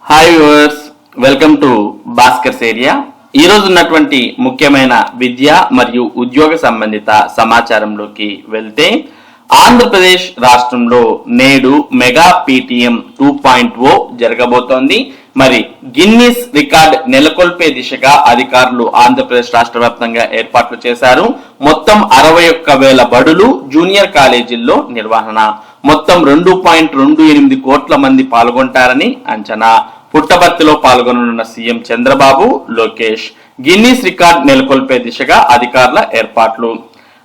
Hi viewers, welcome to Bhaskar's area. ఈ రోజు ఉన్నటువంటి ముఖ్యమైన విద్య మరియు ఉద్యోగ సంబంధిత సమాచారంలోకి వెళ్తే, ఆంధ్రప్రదేశ్ రాష్ట్రంలో నేడు మెగా పీటీఎం 2.0 జరగబోతోంది. మరి గిన్నిస్ రికార్డ్ నెలకొల్పే దిశగా అధికారులు ఆంధ్రప్రదేశ్ రాష్ట్ర వ్యాప్తంగా ఏర్పాట్లు చేశారు. మొత్తం 61,000 బడులు, జూనియర్ కాలేజీల్లో నిర్వహణ. మొత్తం 2.28 కోట్ల మంది పాల్గొంటారని అంచనా. పుట్టపర్తిలో పాల్గొననున్న CM Chandrababu, Lokesh. Guinness record నెలకొల్పే దిశగా అధికారుల ఏర్పాట్లు.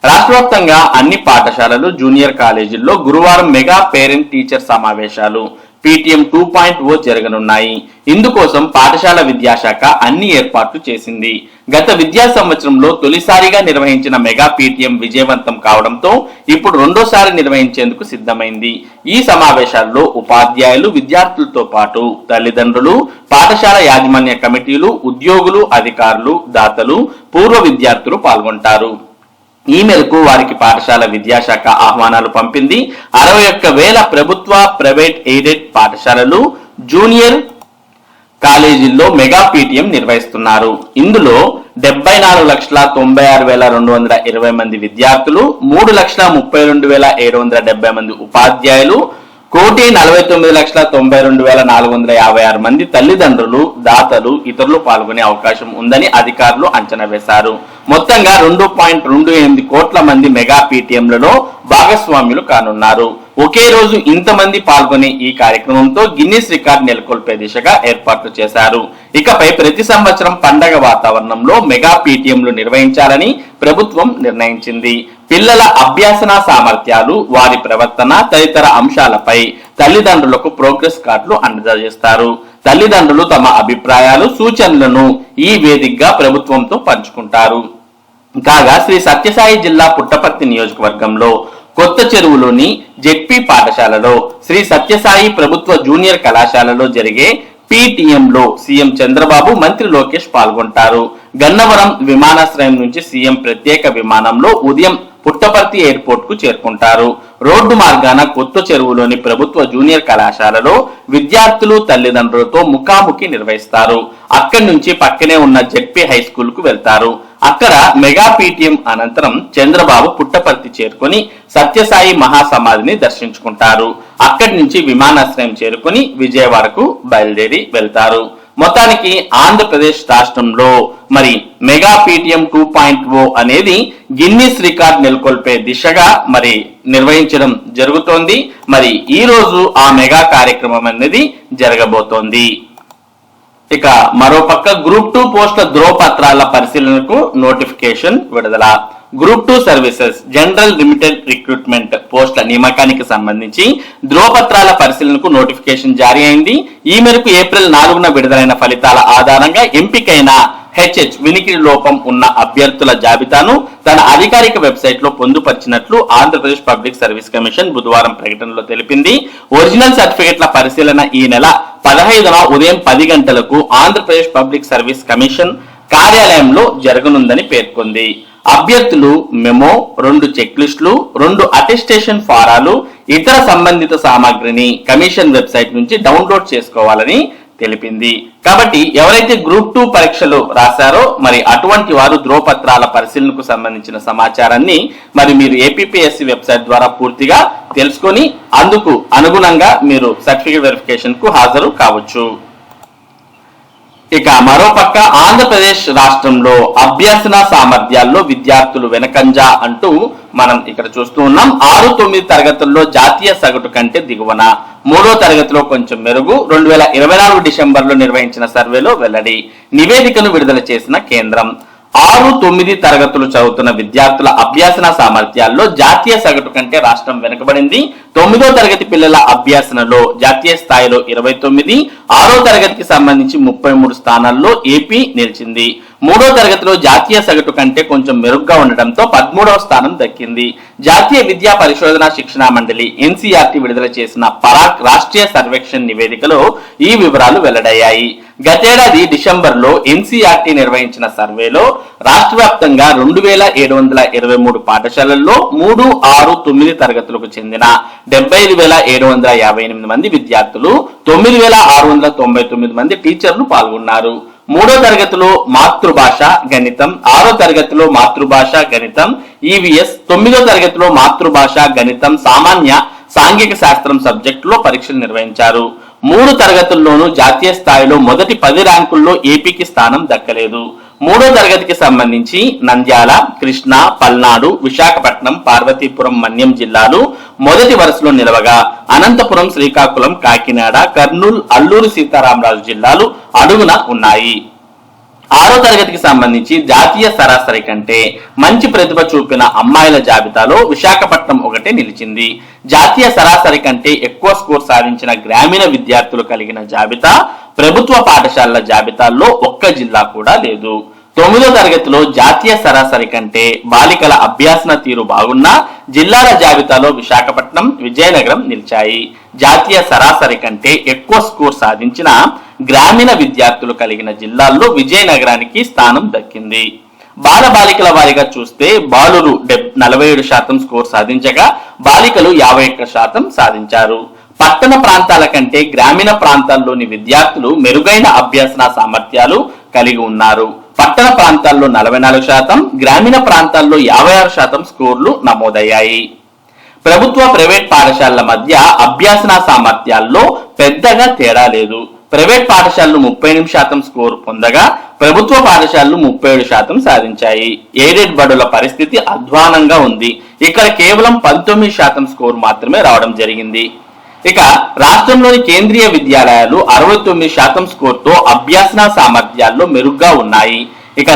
రాష్ట్ర వ్యాప్తంగా అన్ని పాఠశాలలు, జూనియర్ కాలేజీల్లో గురువారం మెగా పేరెంట్ టీచర్ సమావేశాలు పీటీఎం 2.0 జరగనున్నాయి. ఇందుకోసం పాఠశాల విద్యాశాఖ అన్ని ఏర్పాట్లు చేసింది. గత విద్యా సంవత్సరంలో తొలిసారిగా నిర్వహించిన మెగా పీటీఎం విజయవంతం కావడంతో ఇప్పుడు రెండోసారి నిర్వహించేందుకు సిద్ధమైంది. ఈ సమావేశాల్లో ఉపాధ్యాయులు, విద్యార్థులతో పాటు తల్లిదండ్రులు, పాఠశాల యాజమాన్య కమిటీలు, ఉద్యోగులు, అధికారులు, దాతలు, పూర్వ విద్యార్థులు పాల్గొంటారు. ఈ మేరకు వారికి పాఠశాల విద్యాశాఖ ఆహ్వానాలు పంపింది. 61,000 ప్రభుత్వ, ప్రైవేట్ ఎయిడెడ్ పాఠశాలలు, జూనియర్ కాలేజీల్లో మెగా పీటీఎం నిర్వహిస్తున్నారు. ఇందులో 74,96,220 మంది విద్యార్థులు, 3,32,770 మంది ఉపాధ్యాయులు, 1,49,92,456 మంది తల్లిదండ్రులు, దాతలు, ఇతరులు పాల్గొనే అవకాశం ఉందని అధికారులు అంచనా వేశారు. మొత్తంగా 2.28 కోట్ల మంది మెగా పీటీఎంలలో భాగస్వాములు కానున్నారు. ఒకే రోజు ఇంతమంది పాల్గొనే ఈ కార్యక్రమంతో గిన్నిస్ రికార్డ్ నెలకొల్పే దిశగా ఏర్పాట్లు చేశారు. ఇకపై ప్రతి సంవత్సరం పండగ వాతావరణంలో మెగా పీటీఎంలు నిర్వహించాలని ప్రభుత్వం నిర్ణయించింది. పిల్లల అభ్యాసన సామర్థ్యాలు, వారి ప్రవర్తన తదితర అంశాలపై తల్లిదండ్రులకు ప్రోగ్రెస్ కార్డులు అందజేస్తారు. తల్లిదండ్రులు తమ అభిప్రాయాలు, సూచనలను ఈ వేదికగా ప్రభుత్వంతో పంచుకుంటారు. కాగా శ్రీ సత్యసాయి జిల్లా పుట్టపర్తి నియోజకవర్గంలో కొత్త చెరువులోని జెడ్పీ పాఠశాలలో, శ్రీ సత్యసాయి ప్రభుత్వ జూనియర్ కళాశాలలో జరిగే పీటీఎంలో సీఎం చంద్రబాబు, మంత్రి లోకేష్ పాల్గొంటారు. గన్నవరం విమానాశ్రయం నుంచి సీఎం ప్రత్యేక విమానంలో ఉదయం పుట్టపర్తి ఎయిర్పోర్ట్ కు చేరుకుంటారు. రోడ్డు మార్గాన కొత్త చెరువులోని ప్రభుత్వ జూనియర్ కళాశాలలో విద్యార్థులు, తల్లిదండ్రులతో ముఖాముఖి నిర్వహిస్తారు. అక్కడి నుంచి పక్కనే ఉన్న జెడ్పీ హై స్కూల్ కు వెళ్తారు. అక్కడ మెగా పీటీఎం అనంతరం చంద్రబాబు పుట్టపర్తి చేరుకొని సత్యసాయి మహాసమాధిని దర్శించుకుంటారు. అక్కడి నుంచి విమానాశ్రయం చేరుకొని విజయవాడకు బయలుదేరి వెళ్తారు. మొత్తానికి ఆంధ్రప్రదేశ్ రాష్ట్రంలో మరి మెగా పీటీఎం 2.0 అనేది గిన్నిస్ రికార్డ్ నెలకొల్పే దిశగా మరి నిర్వహించడం జరుగుతోంది. మరి ఈ రోజు ఆ మెగా కార్యక్రమం అనేది జరగబోతోంది. ఇక మరోపక్క గ్రూప్ 2 పోస్టుల ధ్రువపత్రాల పరిశీలనకు నోటిఫికేషన్ విడుదల. Group 2 services general limited recruitment పోస్టుల నియామకానికి సంబంధించి ధ్రువపత్రాల పరిశీలనకు నోటిఫికేషన్ జారీ అయింది. ఈ మేరకు ఏప్రిల్ 4న విడుదలైన ఫలితాల ఆధారంగా ఎంపికైన వినికిడి లోపం ఉన్న అభ్యర్థుల జాబితాను తన అధికారిక వెబ్సైట్ లో పొందుపరిచినట్లు ఆంధ్రప్రదేశ్ పబ్లిక్ సర్వీస్ కమిషన్ బుధవారం ప్రకటనలో తెలిపింది. ఒరిజినల్ సర్టిఫికెట్ల పరిశీలన ఈ నెల 15న ఉదయం 10 గంటలకు ఆంధ్రప్రదేశ్ పబ్లిక్ సర్వీస్ కమిషన్ కార్యాలయంలో జరగనుందని పేర్కొంది. అభ్యర్థులు మెమో, 2 చెక్ లిస్టులు, 2 అటెస్టేషన్ ఫారాలు, ఇతర సంబంధిత సామాగ్రిని కమిషన్ వెబ్సైట్ నుంచి డౌన్లోడ్ చేసుకోవాలని తెలిపింది. కాబట్టి ఎవరైతే గ్రూప్ 2 పరీక్షలు రాశారో మరి అటువంటి వారు ధ్రువపత్రాల పరిశీలనకు సంబంధించిన సమాచారాన్ని మరి మీరు ఏపీపీఎస్సీ వెబ్సైట్ ద్వారా పూర్తిగా తెలుసుకొని అందుకు అనుగుణంగా మీరు సర్టిఫికేట్ వెరిఫికేషన్ కు హాజరు కావచ్చు. ఇక మరోపక్క ఆంధ్రప్రదేశ్ రాష్ట్రంలో అభ్యసన సామర్థ్యాల్లో విద్యార్థులు వెనకంజా అంటూ మనం ఇక్కడ చూస్తూ ఉన్నాం. 6-9 తరగతుల్లో జాతీయ సగటు కంటే దిగువన, 3వ తరగతిలో కొంచెం మెరుగు. 2024 డిసెంబర్లో నిర్వహించిన సర్వేలో వెల్లడి. నివేదికను విడుదల చేసిన కేంద్రం. 6-9 తరగతులు చదువుతున్న విద్యార్థుల అభ్యసన సామర్థ్యాల్లో జాతీయ సగటు కంటే రాష్ట్రం వెనుకబడింది. 9వ తరగతి పిల్లల అభ్యసనలో జాతీయ స్థాయిలో 29, 6వ తరగతికి సంబంధించి 33 స్థానాల్లో ఏపీ నిలిచింది. 3వ తరగతిలో జాతీయ సగటు కంటే కొంచెం మెరుగ్గా ఉండడంతో 13వ స్థానం దక్కింది. జాతీయ విద్యా పరిశోధన శిక్షణా మండలి ఎన్సీఆర్టీ విడుదల చేసిన పరాక్ రాష్ట్రీయ సర్వేక్షణ్ నివేదికలో ఈ వివరాలు వెల్లడయ్యాయి. గతేడాది డిసెంబర్లో ఎన్సీఆర్టీ నిర్వహించిన సర్వేలో రాష్ట్ర వ్యాప్తంగా 2723 పాఠశాలల్లో 3, 6, 9 తరగతులకు చెందిన 75,758 మంది విద్యార్థులు, 9,699 మంది టీచర్లు పాల్గొన్నారు. 3వ తరగతిలో మాతృభాష గణితం, 6వ తరగతిలో మాతృభాష గణితం ఈవీఎస్, 9వ తరగతిలో మాతృభాష గణితం సామాన్య సాంఘిక శాస్త్రం సబ్జెక్టులో పరీక్షలు నిర్వహించారు. 3 తరగతుల్లోనూ జాతీయ స్థాయిలో మొదటి 10 ర్యాంకుల్లో ఏపీకి స్థానం దక్కలేదు. 3వ తరగతికి సంబంధించి నంద్యాల, కృష్ణా, పల్నాడు, విశాఖపట్నం, పార్వతీపురం, మన్యం జిల్లాలు మొదటి వరుసలో నిలవగా అనంతపురం, శ్రీకాకుళం, కాకినాడ, కర్నూలు, అల్లూరు సీతారామరాజు జిల్లాలు అడుగున ఉన్నాయి. 6వ తరగతికి సంబంధించి జాతీయ సరాసరి కంటే మంచి ప్రతిభ చూపిన అమ్మాయిల జాబితాలో విశాఖపట్నం ఒకటే నిలిచింది. జాతీయ సరాసరి కంటే ఎక్కువ స్కోర్ సాధించిన గ్రామీణ విద్యార్థులు కలిగిన జాబితా ప్రభుత్వ పాఠశాలల జాబితాల్లో ఒక్క జిల్లా కూడా లేదు. 9వ తరగతిలో జాతీయ సరాసరి కంటే బాలికల అభ్యాసన తీరు బాగున్నా జిల్లాల జాబితాలో విశాఖపట్నం, విజయనగరం నిలిచాయి. జాతీయ సరాసరి కంటే ఎక్కువ స్కోర్ సాధించిన గ్రామీణ విద్యార్థులు కలిగిన జిల్లాల్లో విజయనగరానికి స్థానం దక్కింది. బాలబాలికల వారిగా చూస్తే బాలురు 47% స్కోర్ సాధించగా బాలికలు 51% సాధించారు. పట్టణ ప్రాంతాల కంటే గ్రామీణ ప్రాంతాల్లోని విద్యార్థులు మెరుగైన అభ్యసన సామర్థ్యాలు కలిగి ఉన్నారు. పట్టణ ప్రాంతాల్లో 44%, గ్రామీణ ప్రాంతాల్లో 56% స్కోర్లు నమోదయ్యాయి. ప్రభుత్వ ప్రైవేట్ పాఠశాలల మధ్య అభ్యసన సామర్థ్యాల్లో పెద్దగా తేడా లేదు. ప్రైవేట్ పాఠశాలలు 38% స్కోర్ పొందగా ప్రభుత్వ పాఠశాలలు 37% సాధించాయి. ఎయిడెడ్ బడుల పరిస్థితి అధ్వానంగా ఉంది. ఇక్కడ కేవలం 19% స్కోర్ మాత్రమే రావడం జరిగింది. ఇక రాష్ట్రంలోని కేంద్రీయ విద్యాలయాలు 69% స్కోర్తో అభ్యసన సామర్థ్యాల్లో మెరుగ్గా ఉన్నాయి. ఇక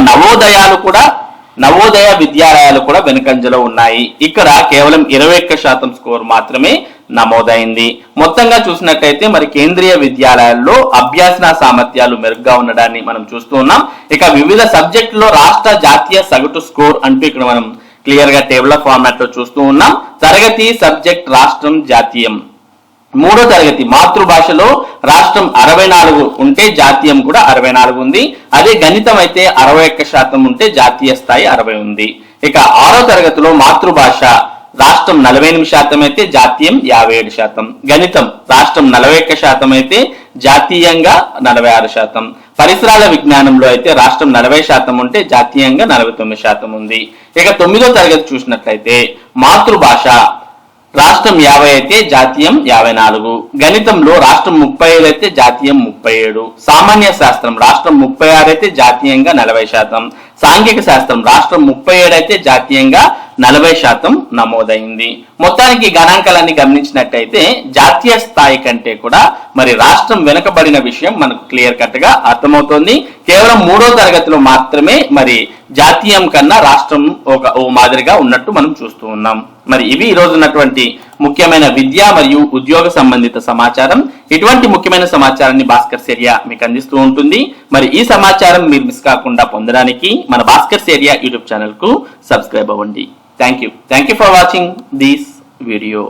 నవోదయ విద్యాలయాలు కూడా వెనుకంజలో ఉన్నాయి. ఇక్కడ కేవలం 21% స్కోర్ మాత్రమే నమోదైంది. మొత్తంగా చూసినట్టయితే మరి కేంద్రీయ విద్యాలయాల్లో అభ్యసన సామర్థ్యాలు మెరుగ్గా ఉండడాన్ని మనం చూస్తూ ఉన్నాం. ఇక వివిధ సబ్జెక్టులో రాష్ట్ర జాతీయ సగటు స్కోర్ అంటూ ఇక్కడ మనం క్లియర్ గా టేబుల్ ఫార్మాట్ లో చూస్తూ ఉన్నాం. తరగతి, సబ్జెక్ట్, రాష్ట్రం, జాతీయం. 3వ తరగతి మాతృభాషలో రాష్ట్రం 64 ఉంటే జాతీయం కూడా 64 ఉంది. అదే గణితం అయితే 61% ఉంటే జాతీయ స్థాయి 60 ఉంది. ఇక 6వ తరగతిలో మాతృభాష రాష్ట్రం 48% అయితే జాతీయం 57%. గణితం రాష్ట్రం 41% అయితే జాతీయంగా 46%. పరిసరాల విజ్ఞానంలో అయితే రాష్ట్రం 40% ఉంటే జాతీయంగా 49% ఉంది. ఇక 9వ తరగతి చూసినట్లయితే మాతృభాష రాష్ట్రం 50 అయితే జాతీయం 54. గణితంలో రాష్ట్రం 35 అయితే జాతీయం 37. సామాన్య శాస్త్రం రాష్ట్రం 36 అయితే జాతీయంగా 40%. సాంఘిక శాస్త్రం రాష్ట్రం 37 అయితే జాతీయంగా 40% నమోదైంది. మొత్తానికి గణాంకాలన్నీ గమనించినట్టయితే జాతీయ స్థాయి కంటే కూడా మరి రాష్ట్రం వెనుకబడిన విషయం మనకు క్లియర్ కట్ గా అర్థమవుతోంది. కేవలం 3వ తరగతిలో మాత్రమే మరి జాతీయం కన్నా రాష్ట్రం ఓ మాదిరిగా ఉన్నట్టు మనం చూస్తూ ఉన్నాం. మరి ఇవి ఈ రోజు ఉన్నటువంటి ముఖ్యమైన విద్య మరియు ఉద్యోగ సంబంధిత సమాచారం. ఇటువంటి ముఖ్యమైన సమాచారాన్ని భాస్కర్స్ ఏరియా మీకు అందిస్తూ ఉంటుంది. మరి ఈ సమాచారం మీరు మిస్ కాకుండా పొందడానికి మన భాస్కర్స్ ఏరియా యూట్యూబ్ ఛానల్ కు సబ్స్క్రైబ్ అవ్వండి. Thank you for watching this video.